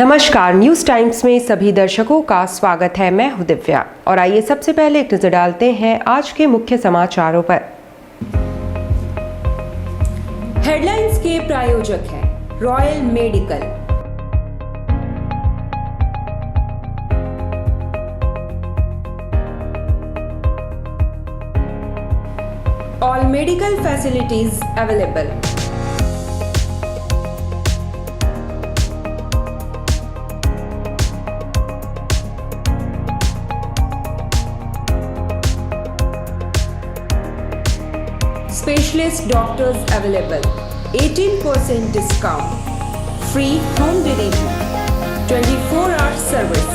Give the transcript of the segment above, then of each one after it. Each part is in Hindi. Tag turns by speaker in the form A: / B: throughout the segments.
A: नमस्कार, न्यूज टाइम्स में सभी दर्शकों का स्वागत है। मैं हूं दिव्या और आइए सबसे पहले एक नजर डालते हैं आज के मुख्य समाचारों पर। हेडलाइंस के प्रायोजक हैं royal medical. All medical facilities available. Specialist doctors available. 18% discount. Free home delivery. 24-hour service.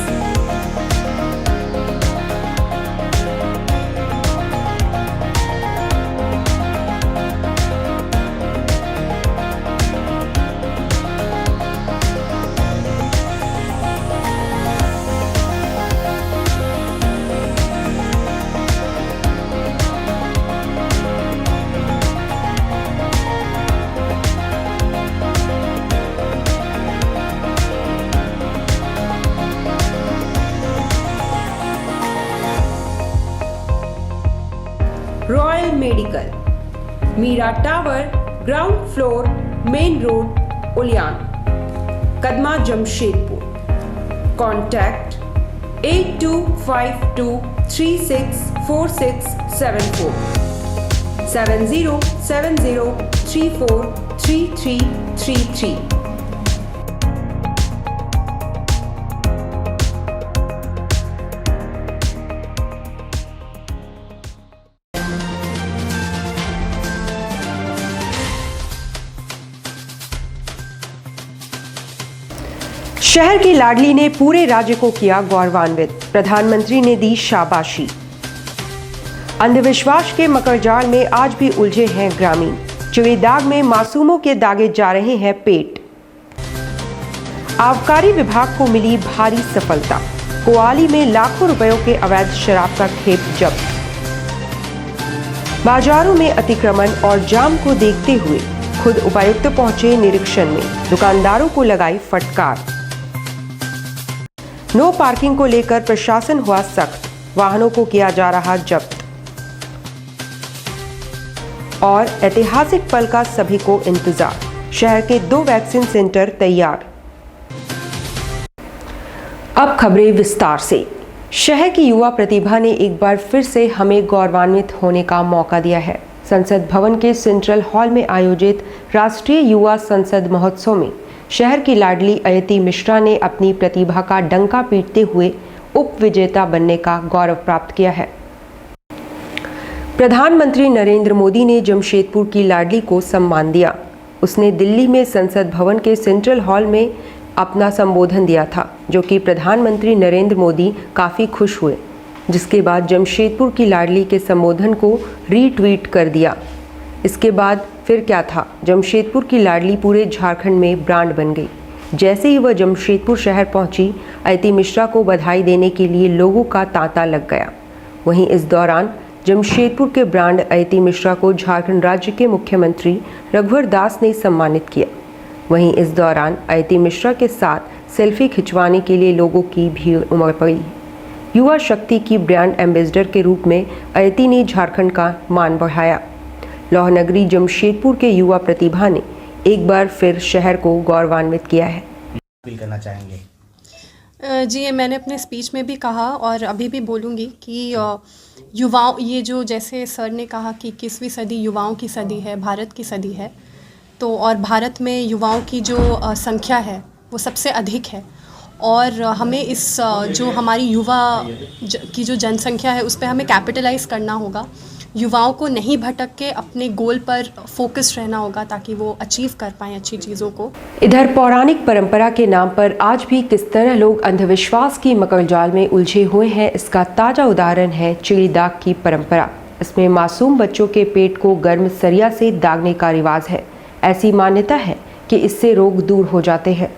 A: Royal Medical, Meera tower, ground floor, main road, Uliyan, Kadma, Jamshedpur. Contact 8252364674 7070343333। शहर की लाडली ने पूरे राज्य को किया गौरवान्वित, प्रधानमंत्री ने दी शाबाशी। अंधविश्वास के मकड़जाल में आज भी उलझे हैं ग्रामीण, चिड़ी दाग में मासूमों के दागे जा रहे हैं पेट। आबकारी विभाग को मिली भारी सफलता, कोआली में लाखों रुपयों के अवैध शराब का खेप जब्त। बाजारों में अतिक्रमण और जाम को देखते हुए खुद उपायुक्त पहुंचे निरीक्षण में, दुकानदारों को लगाई फटकार। नो पार्किंग को लेकर प्रशासन हुआ सख्त, वाहनों को किया जा रहा जब्त। और ऐतिहासिक पल का सभी को इंतजार, शहर के 2 वैक्सीन सेंटर तैयार। अब खबरें विस्तार से। शहर की युवा प्रतिभा ने एक बार फिर से हमें गौरवान्वित होने का मौका दिया है। संसद भवन के सेंट्रल हॉल में आयोजित राष्ट्रीय युवा संसद महोत्सव में शहर की लाडली अयति मिश्रा ने अपनी प्रतिभा का डंका पीटते हुए उप विजेता बनने का गौरव प्राप्त किया है। प्रधानमंत्री नरेंद्र मोदी ने जमशेदपुर की लाडली को सम्मान दिया। उसने दिल्ली में संसद भवन के सेंट्रल हॉल में अपना संबोधन दिया था, जो कि प्रधानमंत्री नरेंद्र मोदी काफ़ी खुश हुए, जिसके बाद जमशेदपुर की लाडली के संबोधन को रीट्वीट कर दिया। इसके बाद फिर क्या था, जमशेदपुर की लाडली पूरे झारखंड में ब्रांड बन गई। जैसे ही वह जमशेदपुर शहर पहुंची, अयति मिश्रा को बधाई देने के लिए लोगों का तांता लग गया। वहीं इस दौरान जमशेदपुर के ब्रांड अयति मिश्रा को झारखंड राज्य के मुख्यमंत्री रघुवर दास ने सम्मानित किया। वहीं इस दौरान अयति मिश्रा के साथ सेल्फी खिंचवाने के लिए लोगों की भीड़ उमड़ पड़ी। युवा शक्ति की ब्रांड एम्बेसडर के रूप में अयति ने झारखंड का मान बढ़ाया। लौह नगरी जमशेदपुर के युवा प्रतिभा ने एक बार फिर शहर को गौरवान्वित किया है।
B: अपील करना चाहेंगे?
C: जी, मैंने अपने स्पीच में भी कहा और अभी भी बोलूँगी कि युवाओं, ये जो जैसे सर ने कहा कि 21वीं सदी युवाओं की सदी है, भारत की सदी है, तो और भारत में युवाओं की जो संख्या है वो सबसे अधिक है और हमें इस जो हमारी युवा की जो जनसंख्या है उस पर हमें कैपिटलाइज़ करना होगा। युवाओं को नहीं भटक के अपने गोल पर फोकस रहना होगा ताकि वो अचीव कर पाएँ अच्छी चीज़ों को।
A: इधर पौराणिक परंपरा के नाम पर आज भी किस तरह लोग अंधविश्वास की मकड़जाल में उलझे हुए हैं, इसका ताज़ा उदाहरण है चिड़ी दाग की परंपरा। इसमें मासूम बच्चों के पेट को गर्म सरिया से दागने का रिवाज है। ऐसी मान्यता है कि इससे रोग दूर हो जाते हैं।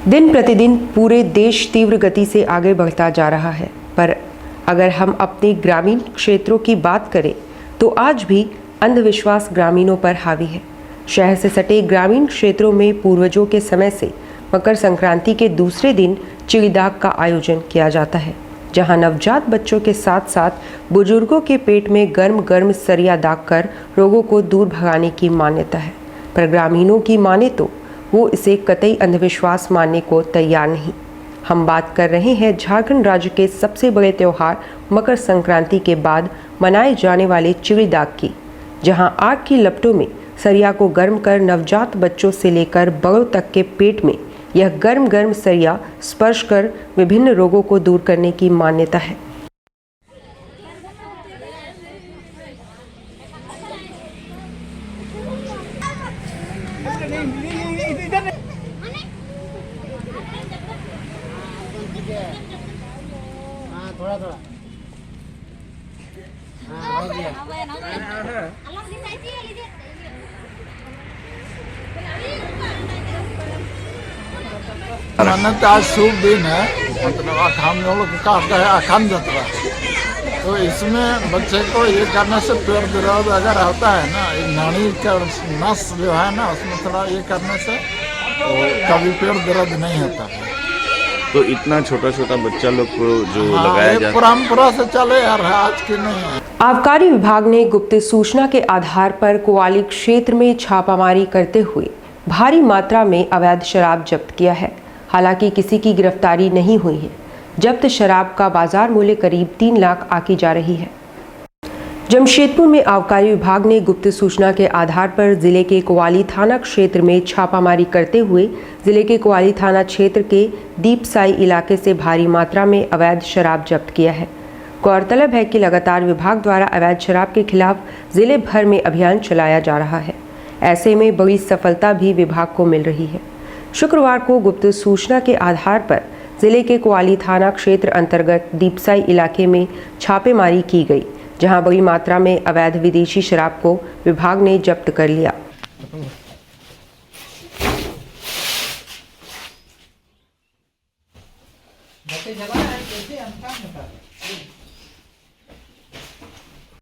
A: दिन प्रतिदिन पूरे देश तीव्र गति से आगे बढ़ता जा रहा है, पर अगर हम अपने ग्रामीण क्षेत्रों की बात करें तो आज भी अंधविश्वास ग्रामीणों पर हावी है। शहर से सटे ग्रामीण क्षेत्रों में पूर्वजों के समय से मकर संक्रांति के दूसरे दिन चिड़ीदाग का आयोजन किया जाता है, जहां नवजात बच्चों के साथ साथ बुजुर्गों के पेट में गर्म गर्म सरिया दाग कर रोगों को दूर भगाने की मान्यता है। पर ग्रामीणों की माने तो वो इसे कतई अंधविश्वास मानने को तैयार नहीं। हम बात कर रहे हैं झारखंड राज्य के सबसे बड़े त्योहार मकर संक्रांति के बाद मनाए जाने वाले चिड़ीदाग की, जहां आग की लपटों में सरिया को गर्म कर नवजात बच्चों से लेकर बड़ों तक के पेट में यह गर्म गर्म सरिया स्पर्श कर विभिन्न रोगों को दूर करने की मान्यता है।
B: थोड़ा थोड़ा हो गया।
D: मान्यता आज शुभ दिन है, मतलब हम लोग का है अखंड यात्रा। तो इसमें बच्चे को ये करने से पेट दर्द अगर होता है ना, नाड़ी का नस जो है ना, उसमें थोड़ा ये करने से तो कभी पेट दर्द नहीं होता है।
E: तो इतना छोटा छोटा बच्चा लोग को जो लगाया जाता है,
D: परंपरा से चले आ रहा है, आज की नहीं है।
A: आबकारी विभाग ने गुप्त सूचना के आधार पर कुवाली क्षेत्र में छापामारी करते हुए भारी मात्रा में अवैध शराब जब्त किया है। हालांकि किसी की गिरफ्तारी नहीं हुई है। जब्त शराब का बाजार मूल्य करीब 3 लाख आकी जा रही है। जमशेदपुर में आबकारी विभाग ने गुप्त सूचना के आधार पर जिले के कुवाली थाना क्षेत्र में छापामारी करते हुए जिले के कुवाली थाना क्षेत्र के दीपसाई इलाके से भारी मात्रा में अवैध शराब जब्त किया है। गौरतलब है कि लगातार विभाग द्वारा अवैध शराब के खिलाफ जिले भर में अभियान चलाया जा रहा है। ऐसे में बड़ी सफलता भी विभाग को मिल रही है। शुक्रवार को गुप्त सूचना के आधार पर जिले के कुवाली थाना क्षेत्र अंतर्गत दीपसाई इलाके में छापेमारी की गई, जहां बड़ी मात्रा में अवैध विदेशी शराब को विभाग ने जब्त कर लिया।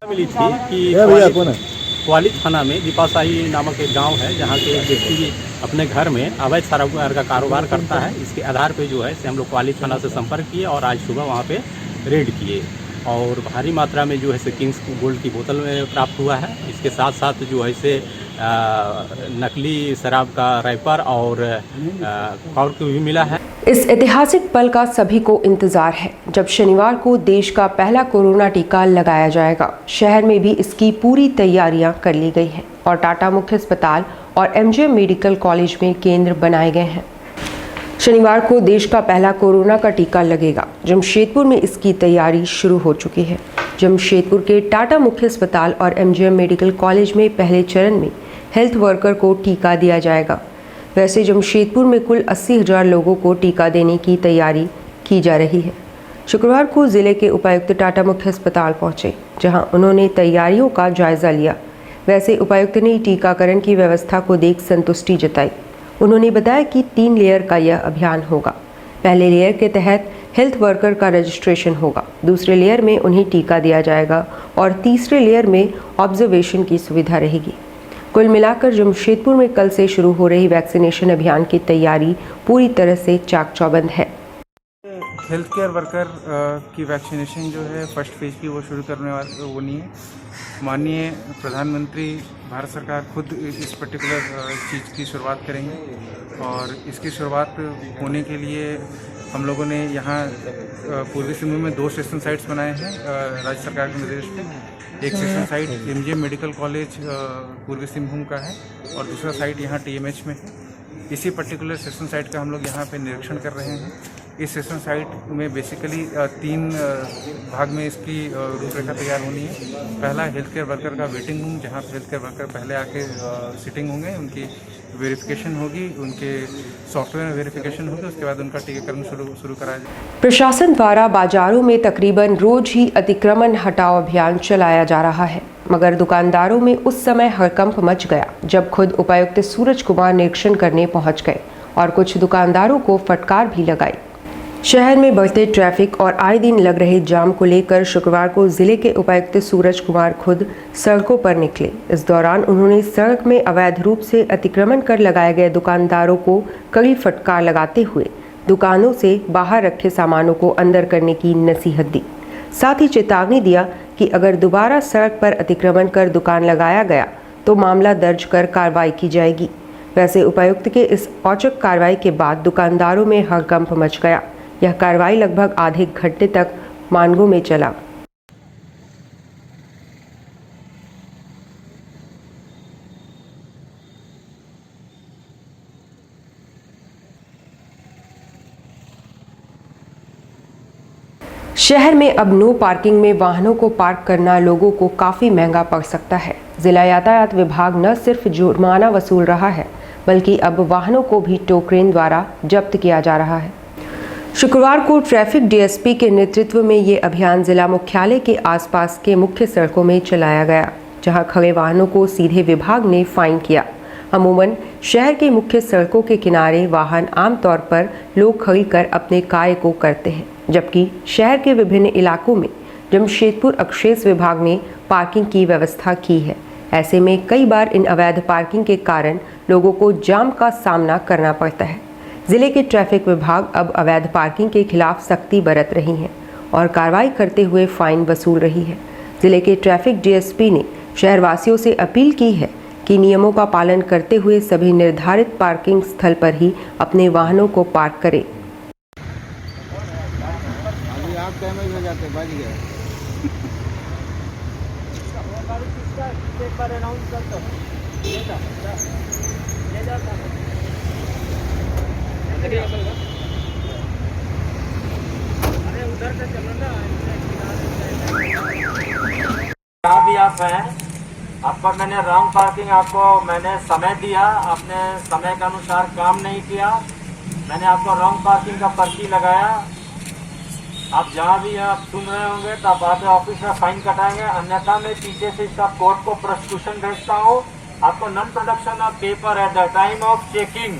F: मिली थी कि कुवाली थाना में दीपासाई नामक एक गांव है, जहां के एक व्यक्ति अपने घर में अवैध शराब का कारोबार करता है। इसके आधार पे जो है हम लोग कुवाली थाना से संपर्क किए और आज सुबह वहां पे रेड किए और भारी मात्रा में जो है किंग्स गोल्ड की बोतल में प्राप्त हुआ है। इसके साथ साथ जो है से नकली शराब का रैपर और कॉर्क भी मिला है।
A: इस ऐतिहासिक पल का सभी को इंतजार है, जब शनिवार को देश का पहला कोरोना टीका लगाया जाएगा। शहर में भी इसकी पूरी तैयारियां कर ली गई हैं और टाटा मुख्य अस्पताल और एमजीएम मेडिकल कॉलेज में केंद्र बनाए गए हैं। शनिवार को देश का पहला कोरोना का टीका लगेगा। जमशेदपुर में इसकी तैयारी शुरू हो चुकी है। जमशेदपुर के टाटा मुख्य अस्पताल और एमजीएम मेडिकल कॉलेज में पहले चरण में हेल्थ वर्कर को टीका दिया जाएगा। वैसे जमशेदपुर में कुल 80,000 लोगों को टीका देने की तैयारी की जा रही है। शुक्रवार को जिले के उपायुक्त टाटा मुख्य अस्पताल पहुंचे, जहां उन्होंने तैयारियों का जायजा लिया। वैसे उपायुक्त ने टीकाकरण की व्यवस्था को देख संतुष्टि जताई। उन्होंने बताया कि 3 लेयर का यह अभियान होगा। पहले लेयर के तहत हेल्थ वर्कर का रजिस्ट्रेशन होगा, दूसरे लेयर में उन्हें टीका दिया जाएगा और तीसरे लेयर में ऑब्जर्वेशन की सुविधा रहेगी। कुल मिलाकर जमशेदपुर में कल से शुरू हो रही वैक्सीनेशन अभियान की तैयारी पूरी तरह से चाक चौबंद है।
G: हेल्थ केयर वर्कर की वैक्सीनेशन जो है फर्स्ट फेज की वो शुरू करने वाली है। माननीय प्रधानमंत्री भारत सरकार खुद इस पर्टिकुलर चीज़ की शुरुआत करेंगे और इसकी शुरुआत होने के लिए हम लोगों ने यहाँ पूर्वी सिंहभूम में 2 सेशन साइट्स बनाए हैं राज्य सरकार के निर्देश पे। एक session site MGM medical college पूर्वी सिंहभूम का है और दूसरा साइट यहाँ टीएमएच में है। इसी पर्टिकुलर सेशन साइट का हम लोग यहाँ पे निरीक्षण कर रहे हैं। इस सेशन साइट में बेसिकली 3 भाग में इसकी रूपरेखा तैयार होनी है। पहला हेल्थ केयर वर्कर का वेटिंग रूम, जहाँ हेल्थ केयर वर्कर पहले आके सिटिंग होंगे, उनकी वेरिफिकेशन होगी, उनके सॉफ्टवेयर में वेरिफिकेशन होगी, उसके बाद उनका टीकाकरण शुरू कराया जाएगा।
A: प्रशासन द्वारा बाजारों में तकरीबन रोज ही अतिक्रमण हटाओ अभियान चलाया जा रहा है, मगर दुकानदारों में उस समय हड़कंप मच गया जब खुद उपायुक्त सूरज कुमार निरीक्षण करने पहुंच गए और कुछ दुकानदारों को फटकार भी लगाई। शहर में बढ़ते ट्रैफिक और आए दिन लग रहे जाम को लेकर शुक्रवार को जिले के उपायुक्त सूरज कुमार खुद सड़कों पर निकले। इस दौरान उन्होंने सड़क में अवैध रूप से अतिक्रमण कर लगाए गए दुकानदारों को कड़ी फटकार लगाते हुए दुकानों से बाहर रखे सामानों को अंदर करने की नसीहत दी। साथ ही चेतावनी दिया कि अगर दोबारा सड़क पर अतिक्रमण कर दुकान लगाया गया तो मामला दर्ज कर कार्रवाई की जाएगी। वैसे उपायुक्त के इस औचक कार्रवाई के बाद दुकानदारों में हड़कंप मच गया। यह कार्रवाई लगभग आधे घंटे तक मानगो में चला। शहर में अब नो पार्किंग में वाहनों को पार्क करना लोगों को काफ़ी महंगा पड़ सकता है। जिला यातायात विभाग न सिर्फ जुर्माना वसूल रहा है बल्कि अब वाहनों को भी टो क्रेन द्वारा जब्त किया जा रहा है। शुक्रवार को ट्रैफिक डीएसपी के नेतृत्व में ये अभियान जिला मुख्यालय के आसपास के मुख्य सड़कों में चलाया गया, जहां खड़े वाहनों को सीधे विभाग ने फाइन किया। अमूमन शहर के मुख्य सड़कों के किनारे वाहन आमतौर पर लोग खड़ी कर अपने कार्य को करते हैं, जबकि शहर के विभिन्न इलाकों में जमशेदपुर अक्षेस विभाग ने पार्किंग की व्यवस्था की है। ऐसे में कई बार इन अवैध पार्किंग के कारण लोगों को जाम का सामना करना पड़ता है। जिले के ट्रैफिक विभाग अब अवैध पार्किंग के खिलाफ सख्ती बरत रही है और कार्रवाई करते हुए फाइन वसूल रही है। जिले के ट्रैफिक डीएसपी ने शहरवासियों से अपील की है कि नियमों का पालन करते हुए सभी निर्धारित पार्किंग स्थल पर ही अपने वाहनों को पार्क करें।
B: अभी आप डैमेज हो जाते बच गए।
H: जहाँ भी आप हैं, आप पर मैंने रॉन्ग पार्किंग आपको मैंने समय दिया, आपने समय के अनुसार काम नहीं किया, मैंने आपको रॉन्ग पार्किंग का पर्ची लगाया। आप जहाँ भी आप सुन रहे होंगे तो आप आके ऑफिस में फाइन कटाएंगे, अन्यथा मैं पीछे से इसका कोर्ट को प्रोसिक्यूशन भेजता हूँ। आपको non production of paper at the time of checking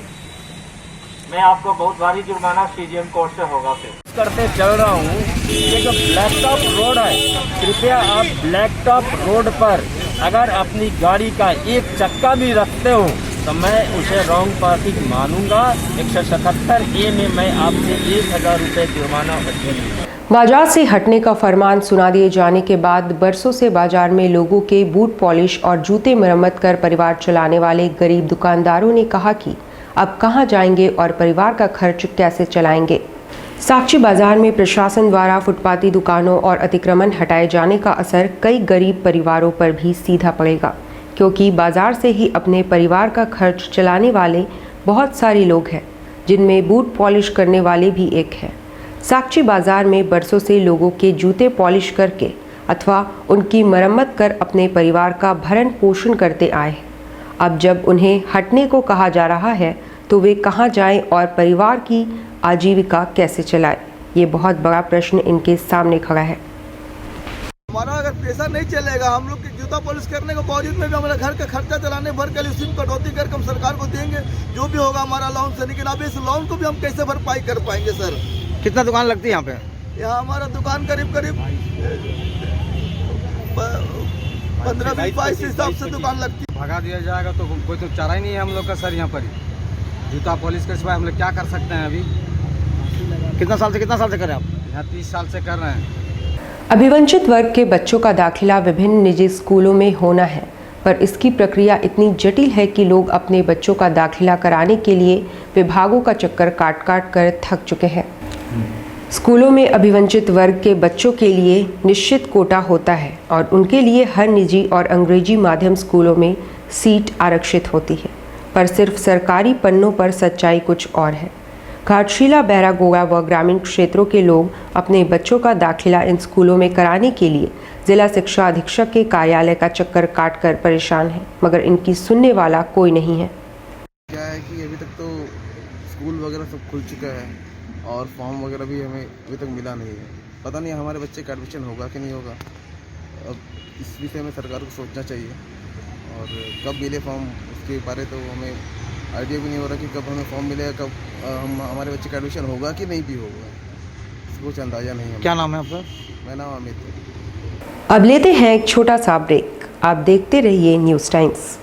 H: मैं आपको बहुत भारी जुर्माना सीजीएम कोर्ट से होगा। फिर करते चल रहा हूँ, ये जो ब्लैक टॉप रोड है, कृपया आप ब्लैक टॉप रोड पर अगर अपनी गाड़ी का एक चक्का भी रखते हो तो मैं उसे रॉन्ग पार्किंग मानूंगा। 177A में मैं आपसे 1000 रुपये जुर्माना वसूलूंगा।
A: बाजार से हटने का फरमान सुना दिए जाने के बाद बरसों से बाजार में लोगों के बूट पॉलिश और जूते मरम्मत कर परिवार चलाने वाले गरीब दुकानदारों ने कहा कि अब कहां जाएंगे और परिवार का खर्च कैसे चलाएंगे। साक्षी बाजार में प्रशासन द्वारा फुटपाती दुकानों और अतिक्रमण हटाए जाने का असर कई गरीब परिवारों पर भी सीधा पड़ेगा, क्योंकि बाजार से ही अपने परिवार का खर्च चलाने वाले बहुत सारे लोग हैं, जिनमें बूट पॉलिश करने वाले भी एक हैं। साक्षी बाजार में बरसों से लोगों के जूते पॉलिश करके अथवा उनकी मरम्मत कर अपने परिवार का भरण पोषण करते आए हैं। अब जब उन्हें हटने को कहा जा रहा है तो वे कहां जाएं और परिवार की आजीविका कैसे चलाएं? ये बहुत बड़ा प्रश्न इनके सामने खड़ा है।
I: हमारा अगर पैसा नहीं चलेगा, हम लोग की जूता पॉलिश करने के बावजूद में भी हमारा घर का खर्चा चलाने भर के लिए सिम कटौती करके हम सरकार को देंगे, जो भी होगा हमारा लोन से। लेकिन अब इस लोन को भी हम कैसे भरपाई कर पाएंगे सर?
B: कितना दुकान लगती है यहाँ पे?
I: यहाँ हमारा दुकान करीब 15-20 हिसाब से दुकान लगती है।
B: भगा दिया जाएगा तो कोई तो चारा ही नहीं है हम लोग का सर। यहाँ पर जूता पॉलिश के सिवाय हम लोग क्या कर सकते हैं? अभी कितना साल से कर रहे हैं आप? यहाँ 30 साल से कर रहे हैं।
A: अभिवंचित वर्ग के बच्चों का दाखिला विभिन्न निजी स्कूलों में होना है, पर इसकी प्रक्रिया इतनी जटिल है कि लोग अपने बच्चों का दाखिला कराने के लिए विभागों का चक्कर काट कर थक चुके हैं। स्कूलों में अभिवंचित वर्ग के बच्चों के लिए निश्चित कोटा होता है और उनके लिए हर निजी और अंग्रेजी माध्यम स्कूलों में सीट आरक्षित होती है, पर सिर्फ सरकारी पन्नों पर सच्चाई कुछ और है। घाटशिला, बैरागोगा व ग्रामीण क्षेत्रों के लोग अपने बच्चों का दाखिला इन स्कूलों में कराने के लिए जिला शिक्षा अधीक्षक के कार्यालय का चक्कर काटकर परेशान हैं, मगर इनकी सुनने वाला कोई नहीं है।
J: क्या है कि अभी तक तो स्कूल वगैरह सब खुल चुका है और फॉर्म वगैरह भी हमें अभी तक मिला नहीं है। पता नहीं हमारे बच्चे का एडमिशन होगा कि नहीं होगा। अब इस विषय में सरकार को सोचना चाहिए और कब मिले फॉर्म उसके बारे तो हमें आइडिया भी नहीं हो रहा कि कब हमें फॉर्म मिलेगा, कब हमारे बच्चे का एडमिशन होगा कि नहीं भी होगा। कुछ अंदाजा नहीं है।
B: क्या नाम है आपका?
J: मेरा नाम अमित है।
A: अब लेते हैं एक छोटा सा ब्रेक। आप देखते रहिए न्यूज़ टाइम्स।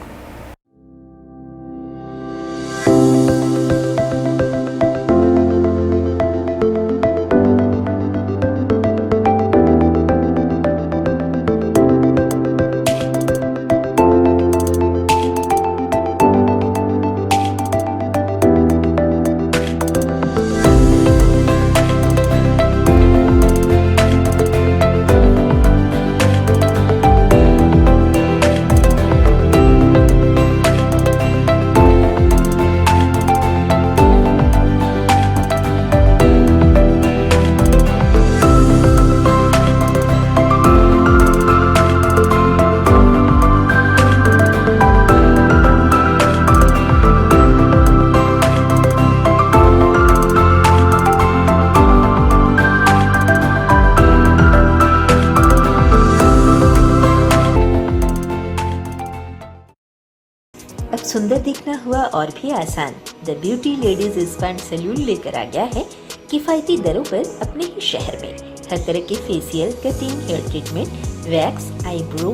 K: अब सुंदर दिखना हुआ और भी आसान। The beauty ladies spa and salon लेकर आ गया है किफायती दरों पर अपने ही शहर में। हर तरह के facial, cutting, hair treatment, wax, eyebrow,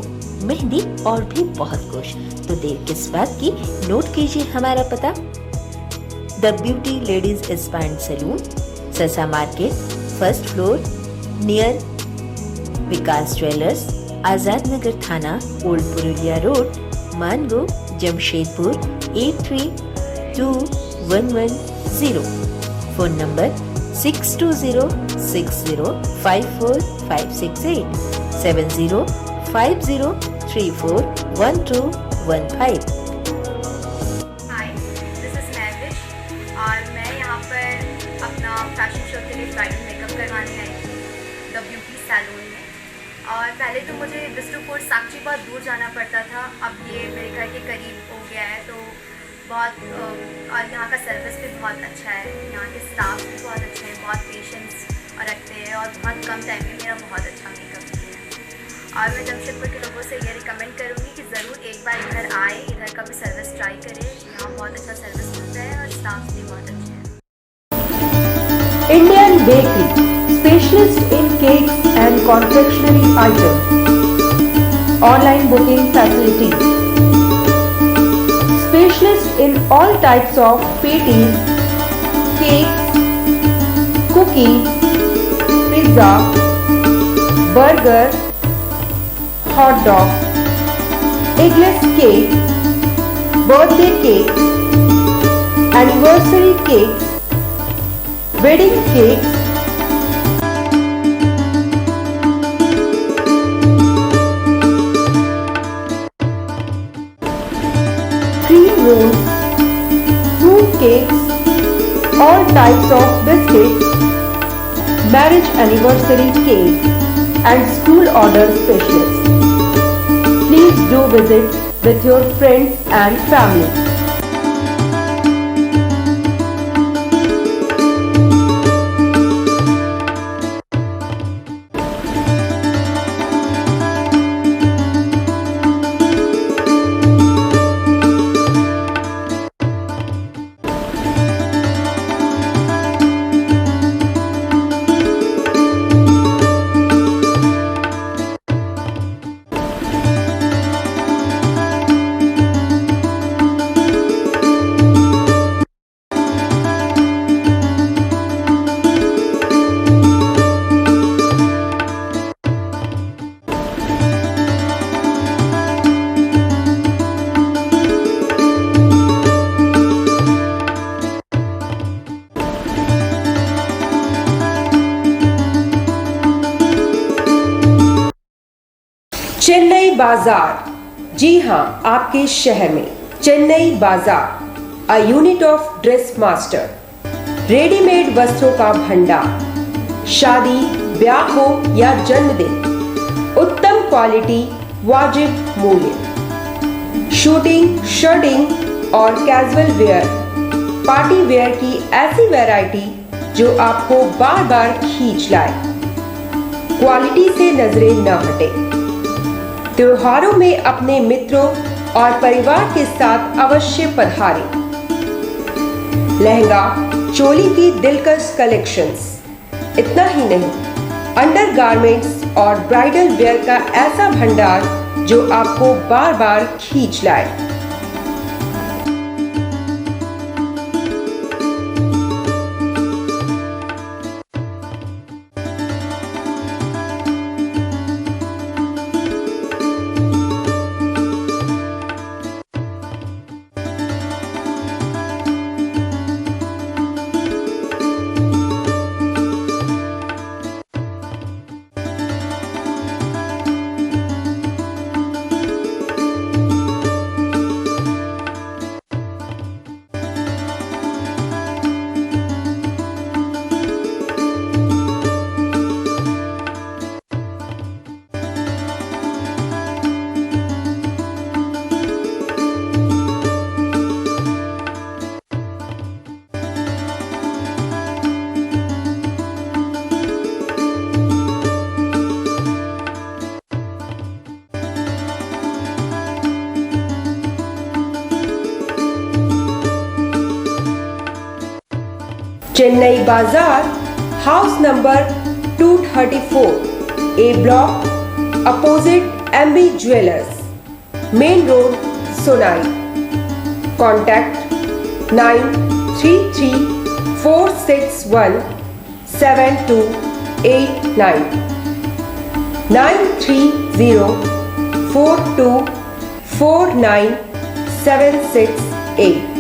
K: mehndi और भी बहुत कुछ। तो देर किस बात की, नोट कीजिए हमारा पता। The beauty ladies spa and salon, Sasa market, first floor, near Vikas jewellers, Azad Nagar थाना, old Purulia road, Mango, Jamshedpur 822110। Phone number 6206054568 7050341215।
L: Hi, this is Navish और मैं यहाँ पर अपना फैशन शो के लिए ब्राइडल मेकअप करवाने आई थी द ब्यूटी सैलून में। और पहले तो मुझे बिष्णुपुर साक्षी बहुत दूर जाना पड़ता था, अब ये मेरे घर के करीब हो गया है तो बहुत और यहाँ का सर्विस भी बहुत अच्छा है, यहाँ के स्टाफ भी बहुत अच्छे हैं, बहुत पेशेंस रखते हैं और बहुत कम टाइम में मेरा बहुत अच्छा मेकअप किया है। और मैं जमशेदपुर के लोगों से ये रिकमेंड करूँगी कि ज़रूर एक बार इधर आए, इधर का भी सर्विस ट्राई करें। यहाँ बहुत अच्छा सर्विस मिलता है और स्टाफ भी बहुत अच्छे हैं।
A: Indian bakery, specialist in cakes and confectionery items, online booking facilities, specialist in all types of patties, cakes, cookies, pizza, burger, hot dog, eggless cake, birthday cake, anniversary cakes, wedding cakes, cream rolls, fruit cakes, all types of biscuits, marriage anniversary cake and school order specials. Please do visit with your friends and family. Chennai बाजार, जी हां, आपके शहर में चेन्नई बाजार, a unit of dress master, readymade वस्त्रों का भंडार, शादी, ब्याह हो या जन्मदिन, उत्तम क्वालिटी, वाजिब मूल्य, शूटिंग, शर्टिंग और कैजुअल वेयर, पार्टी वेयर की ऐसी वैरायटी जो आपको बार बार खींच लाए, क्वालिटी से नजरें न हटे। त्योहारों में अपने मित्रों और परिवार के साथ अवश्य पधारें। लहंगा, चोली की दिलकश कलेक्शंस, इतना ही नहीं, अंडरगारमेंट्स और ब्राइडल वेयर का ऐसा भंडार जो आपको बार बार खींच लाए। Chennai Bazaar, house number 234, A block, opposite MB jewellers, main road, Sonai. Contact 9304617289 930424976 8।